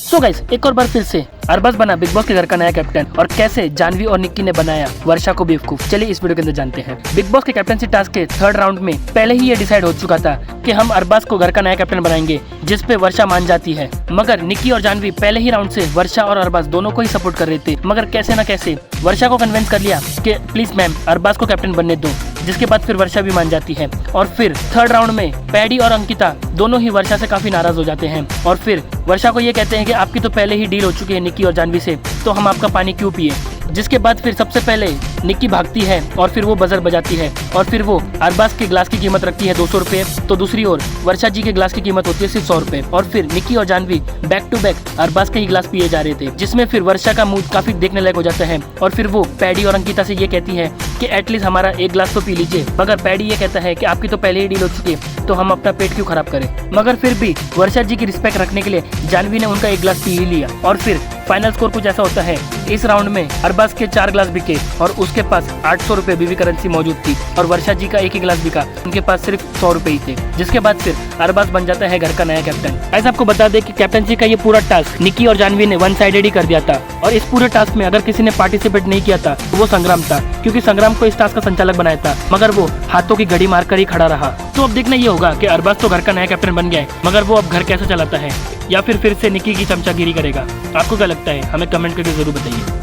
So guys, एक और बार फिर से अरबाज बना बिग बॉस के घर का नया कैप्टन और कैसे जानवी और निक्की ने बनाया वर्षा को बेवकूफ। चलिए इस वीडियो के अंदर जानते हैं। बिग बॉस के कैप्टनसी टास्क के थर्ड राउंड में पहले ही ये डिसाइड हो चुका था कि हम अरबाज को घर का नया कैप्टन बनाएंगे, जिस पे वर्षा मान जाती है। मगर निक्की और जानवी पहले ही राउंड से वर्षा और अरबाज दोनों को ही सपोर्ट कर रहे थे, मगर कैसे न कैसे वर्षा को कन्विंस कर लिया कि प्लीज मैम अरबाज को कैप्टन बनने दो, जिसके बाद फिर वर्षा भी मान जाती है। और फिर थर्ड राउंड में पैडी और अंकिता दोनों ही वर्षा से काफी नाराज हो जाते हैं और फिर वर्षा को ये कहते हैं कि आपकी तो पहले ही डील हो चुकी है निक्की और जानवी से, तो हम आपका पानी क्यों पिए। जिसके बाद फिर सबसे पहले निक्की भागती है और फिर वो बजर बजाती है और फिर वो अरबाज के ग्लास की कीमत रखती है 200 रुपए, तो दूसरी ओर वर्षा जी के ग्लास की कीमत होती है सिर्फ 100 रुपए। और फिर निक्की और Jhanvi back to back Arbaaz के ही ग्लास पिए जा रहे थे, जिसमें फिर वर्षा का मूड काफी देखने लायक हो जाता है और फिर वो पैडी और अंकिता से ये कहती है कि एटलीस्ट हमारा एक ग्लास तो पी लीजिए। मगर पैडी ये कहता है कि आपकी तो पहले ही डील हो चुकी है, तो हम अपना पेट क्यों खराब करें। मगर फिर भी वर्षा जी की रिस्पेक्ट रखने के लिए जानवी ने उनका एक ग्लास पी ही लिया और फिर फाइनल स्कोर कुछ ऐसा होता है। इस राउंड में अरबाज के 4 ग्लास बिके और उसके पास 800 रुपए बीवी करेंसी मौजूद थी और वर्षा जी का एक ही ग्लास बिका, उनके पास सिर्फ 100 रुपए ही थे। जिसके बाद फिर अरबाज बन जाता है घर का नया कैप्टन। ऐसा आपको बता दें कि कैप्टनसी का ये पूरा टास्क निक्की और जानवी ने वन साइडेड ही कर दिया था और इस पूरे टास्क में अगर किसी ने पार्टिसिपेट नहीं किया था तो वो संग्राम था, क्योंकि संग्राम को इस टास्क का संचालक बनाया था, मगर वो हाथों की घड़ी मारकर ही खड़ा रहा। तो अब देखना ये होगा कि अरबाज तो घर का नया कैप्टन बन गया है, मगर वो अब घर कैसे चलाता है या फिर से निक्की की चमचागिरी करेगा। आपको क्या लगता है, हमें कमेंट करके जरूर बताइए।